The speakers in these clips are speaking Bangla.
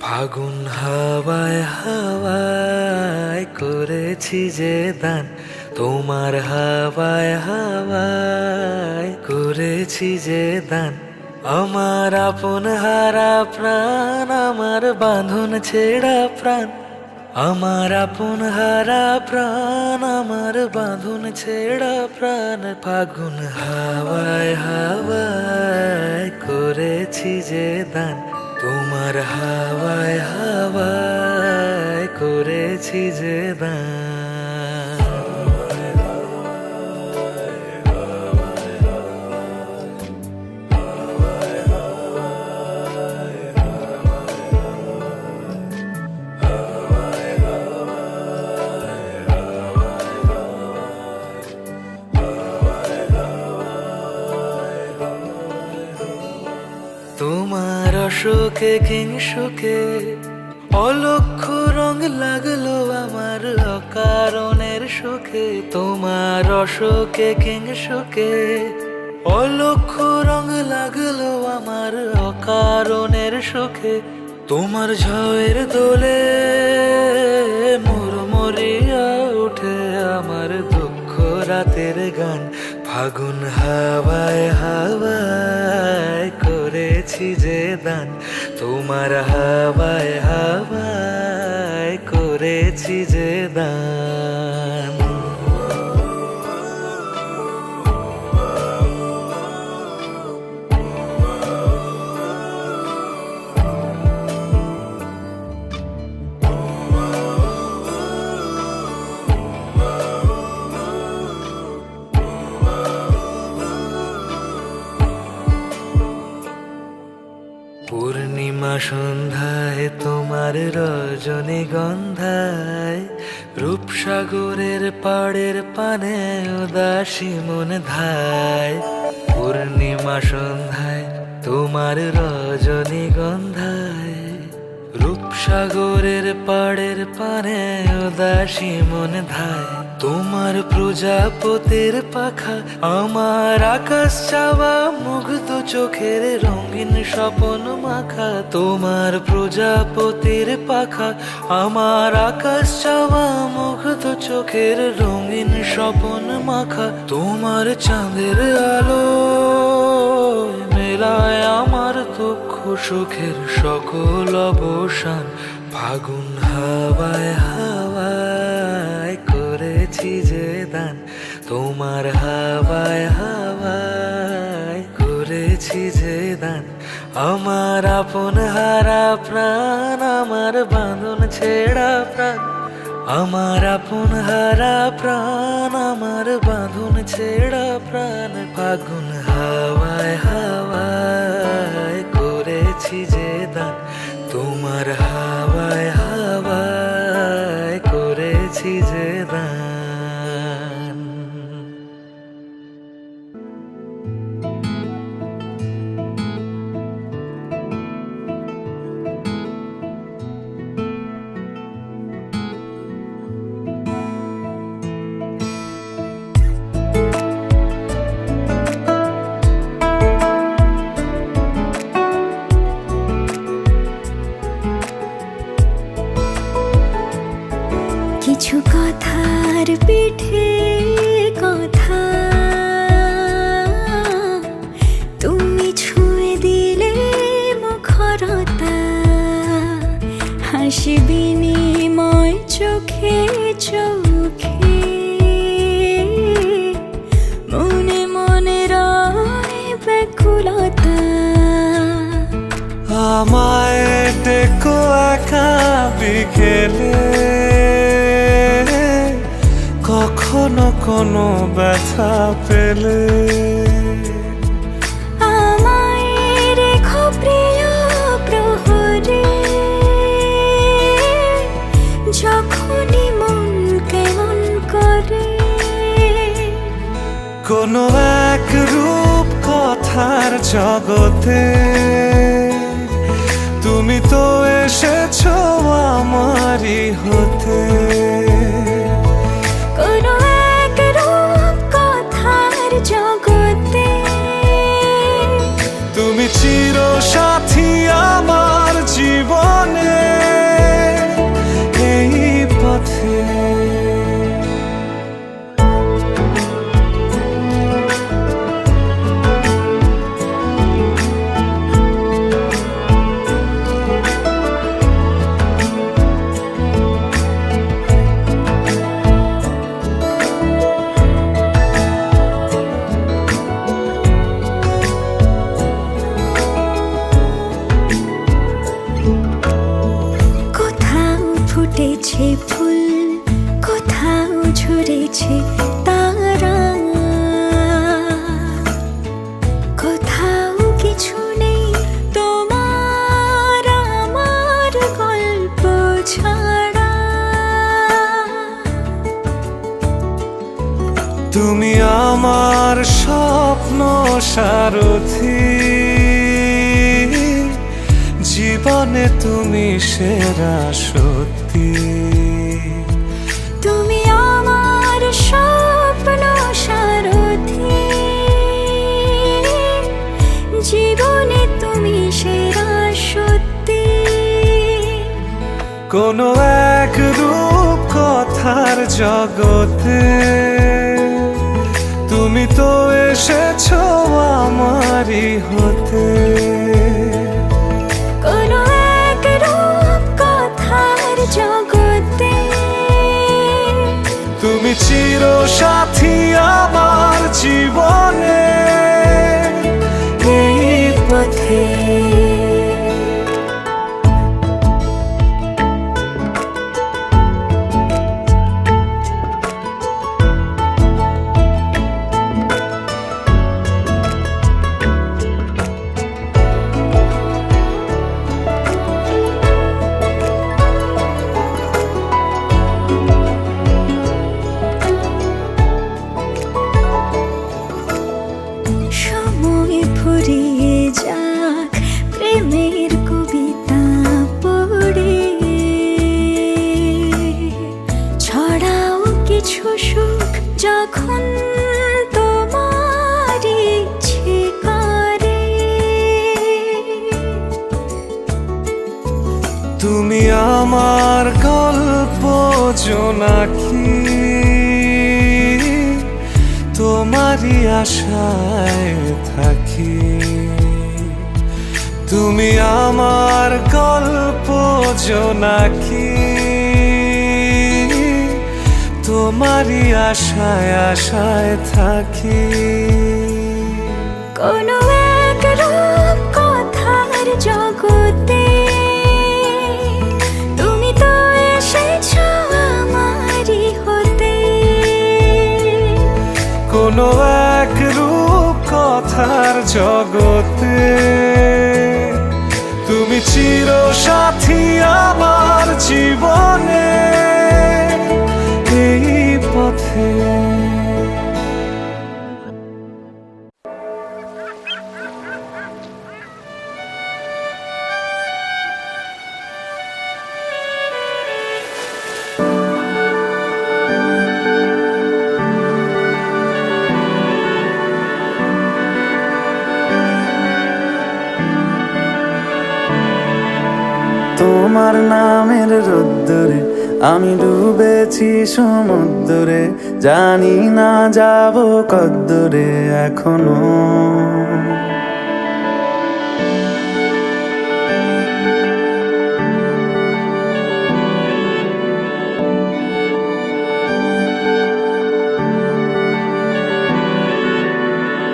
ফাগুন হাওয়ায় হাওয়ায় করেছি যে দান, তোমার হাওয়ায় হাওয়ায় করেছি যে দান। আমার আপন হারা প্রাণ, আমার বাঁধন ছেঁড়া প্রাণ, আমার আপন হারা প্রাণ, আমার বাঁধন ছেঁড়া প্রাণ। ফাগুন হাওয়ায় হাওয়ায় করেছি যে দান, তোমার হাওয়ায় হাওয়ায় করেছি যে দান। তোমার অশোকে কিংসুকে অলক্ষ রং লাগলো আমার অকারণের সুখে। তোমার অশোকে কিংসুকে অলক্ষ রং লাগলো আমার অকারণের সুখে। তোমার ঝড়ের দোলে মুড়মুড়িয়া উঠে আমার দুঃখ রাতের গান। ফাগুন হাওয়ায় হাওয়ায় করেছি যে দান, তোমার হাওয়ায় হাওয়ায় করেছি যে দান। পূর্ণিমা সন্ধ্যায় তোমার রজনীগন্ধায় রূপসাগরের পাড়ের পানে উদাসী মন ধায়। পূর্ণিমা সন্ধ্যায় তোমার রজনীগন্ধায় রূপসাগরের পাড়ের পানে উদাসী মন ধায়। তোমার প্রজাপতির পাখা আমার আকাশ চাওয়া মুগ্ধ চোখের রঙিন স্বপন মাখা। তোমার প্রজাপতির পাখা আমার আকাশ চাওয়া মুগ্ধ চোখের রঙিন স্বপন মাখা। তোমার চাঁদের আলো মেলায় আমার দুঃখ সুখের সকল অবসান। ফাগুন হাওয়ায় হাওয়ায় করেছি যে দান, তোমার হাওয়ায় হাওয়ায় করেছি যে দান। আমার আপন হারা প্রাণ, আমার বাঁধন ছেঁড়া প্রাণ, আমার আপন হারা প্রাণ, আমার বাঁধন ছেঁড়া প্রাণ। ফাগুন হাওয়ায় হাওয়ায় করেছি যে দান, তোমার হাওয়ায় হাওয়ায় করেছি যে দান। কিছু কথার পিঠে কথা তুমি ছুঁয়ে দিলে মুখরতা। হাসি বিনিময় চোখে চোখে মনে মনে রয় ব্যাকুলতা। আমায় দেখো একা বিকেলে, কখনো কোনো ব্যথা পেলে। আমায় রেখো প্রিয় প্রহরে, যখনই মন কেমন করে। কোনো এক রূপ কথার জগতে তুমি তো এসেছো আমারই হতে। কোনো এক রূপ কথার জগতে তুমি চির সাথী আমার জীবনে। তুমি আমার স্বপ্ন সারথি, জীবনে তুমি সেরা সত্যি। তুমি আমার স্বপ্ন সারথি, জীবনে তুমি সেরা সত্যি। কোনো এক রূপ কথার জগতে তুমি তো এসেছো আমারই হতে। কোনো এক রূপ কথার জগতে তুমি চির সাথী আমার জীবনে এই পথে। সময় ফুরিয়ে যাক প্রেমের কবিতা পড়ে, ছড়াও কিছু সুখ যখন তোমার ইচ্ছে করে। তুমি আমার গল্প জোনাকি, তোমারই আশায় থাকি। তুমি আমার গল্প জোনাকি, তোমারই আশায় আশায় থাকি। কোনো এক রূপ কথার জগতে তুমি তো এসেছো আমারই হতে। কোনো এক রূপ কথার জগতে তুমি চির সাথী আমার জীবনে এই পথে। তোমার নামের রোদ্দুরে আমি ডুবেছি সমুদ্রে, জানি না যাব কদ্দুরে এখনো।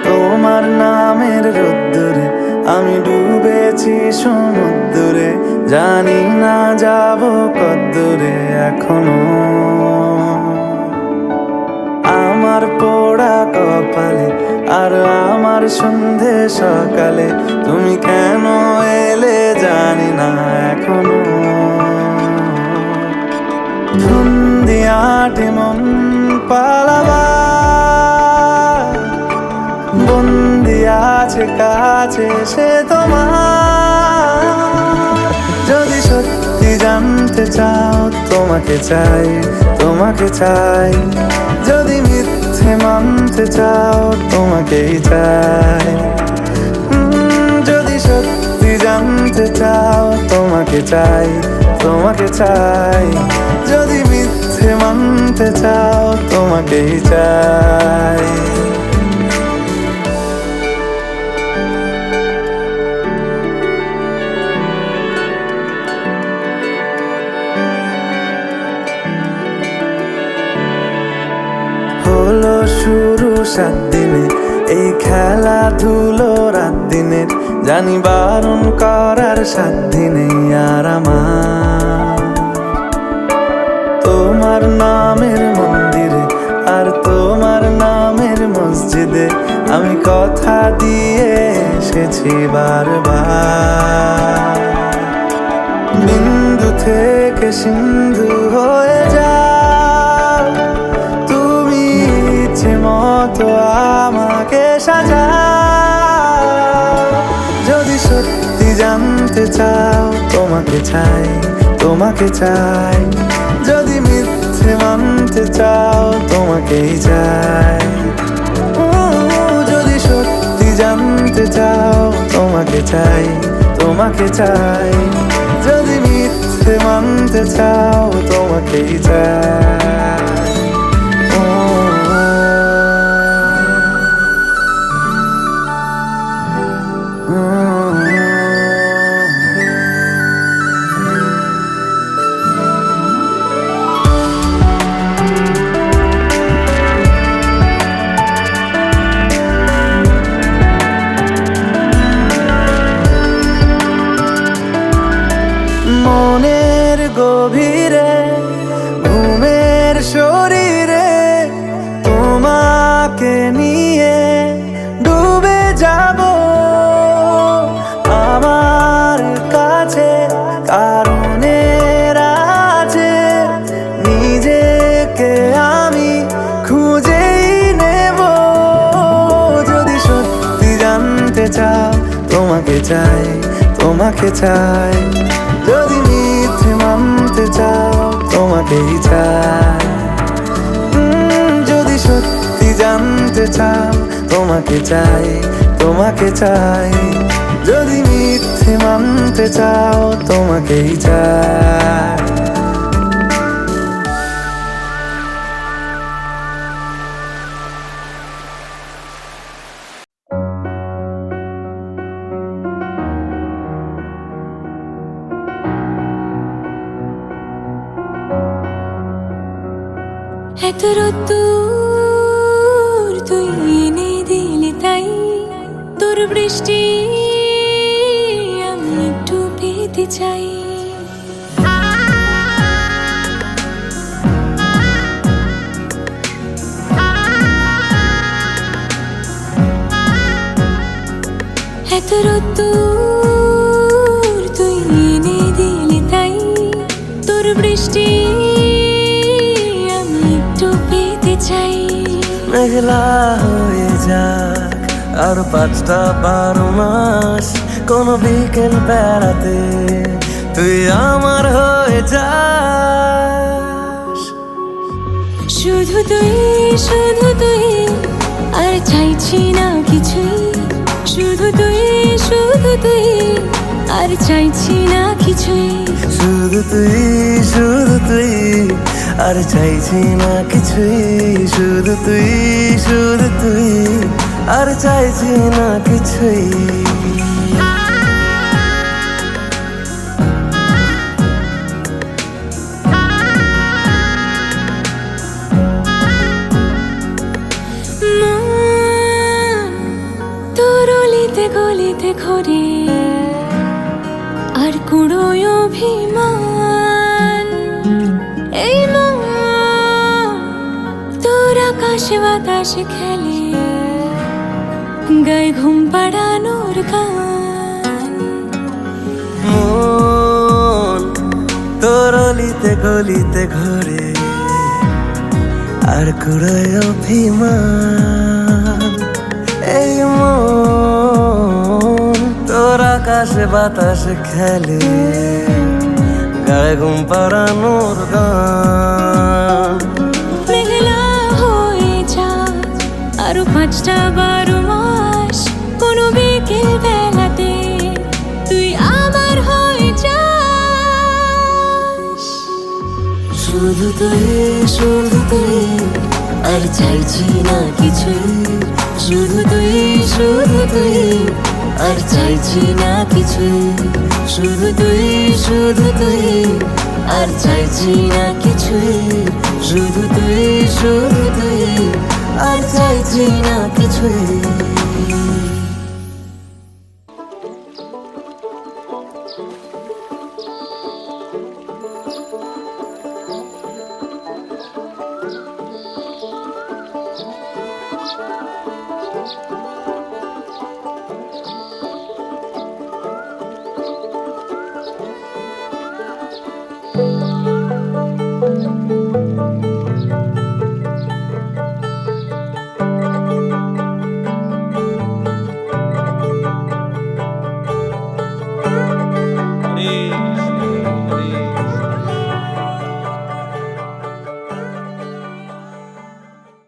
তোমার নামের রোদ্দুরে আমি ডুবেছি সমুদ্রে, জানি না যাব কদ্দুরে এখনো। আমার পোড়া কপালে আর আমার সন্ধে সকালে তুমি কেন এলে জানি না এখনো। ধুন্দিয়াটে মন পালাবার বন্দি আছে কাছে সে তোমার। যদি সত্যি জানতে চাও তোমাকে চাই, তোমাকে চাই। যদি মিথ্যে মানতে চাও তোমাকেই চাই। যদি সত্যি জানতে চাও তোমাকে চাই, তোমাকে চাই। যদি মিথ্যে মানতে চাও তোমাকেই চাই। হলো শুরু 7 দিনে এই খেলাধুলো রাত দিনের, জানি বারণ করার সাধ্য নেই আর আমার। তোমার নামের মন্দিরে আর তোমার নামের মসজিদে আমি কথা দিয়ে এসেছি বারবার। বিন্দু থেকে সিন্ধু হয়ে যাও তুমি ইচ্ছে মতো আমাকে সাজাও। যদি সত্যি জানতে চাও তোমাকে চাই, তোমাকে চাই। যদি মিথ্যে মানতে চাও তোমাকেই চাই। যদি সত্যি জানতে চাও তোমাকে চাই, তোমাকে চাই। যদি মিথ্যে মানতে চাও তোমাকেই চাই। মনের গভীরে ঘুমের শরীরে তোমাকে নিয়ে ডুবে যাব। আমার কাছে কারণের আছে, নিজেকে আমি খুঁজেই নেব। যদি সত্যি জানতে চাও তোমাকে চাই, তোমাকে চাই। যদি মিথ্যে মানতে চাও তোমাকেই চাই। যদি সত্যি জানতে চাও তোমাকে চাই, তোমাকে চাই। যদি মিথ্যে মানতে চাও তোমাকেই চাই। এত রোদ্দুর তুই এনে দিলি তাই, তোর বৃষ্টি আমি একটু পেতে চাই। এত রোদ্দুর তুই এনে দিলি তাই, তোর বৃষ্টি চাই। মেঘলা হয়ে যাক আর 5টা-12 মাস, কোন বিকেল বেড়াতে তুই আমার হয়ে যাস। শুধু তুই, শুধু তুই, আর চাইছি না কিছুই। শুধু তুই, শুধু তুই, আর চাইছি না কিছুই। শুধু তুই, শুধু তুই, আর চাইছি না কিছুই। শুধু তুই, শুধু তুই, আর চাইছি না কিছুই। তোর অলিতে গলিতে ঘরে আর কুড়োয় অভিমান। এই মন তোর আকাশে বাতাসে খেলে, গায়ে ঘুম পাড়ানোর গান। মন তোর অলিতে গলিতে ঘরে আর কুড়ায় অভিমান। এই মন তোর আকাশে বাতাসে খেলে, গায়ে ঘুম পাড়ানোর গান। মেঘলা হয়ে যাক আরো 5টা-12 মাস, কোনো বিকেল বেলাতে তুই আমার হয়ে যাস। শুধু তুই, শুধু তুই, আর চাইছি না কিছুই। শুধু তুই, শুধু তুই, আর চাইছি না কিছুই। শুধু তুই, শুধু তুই, আর চাইছি না কিছুই। শুধু তুই, শুধু তুই, আর চাইছি না কিছুই। thank you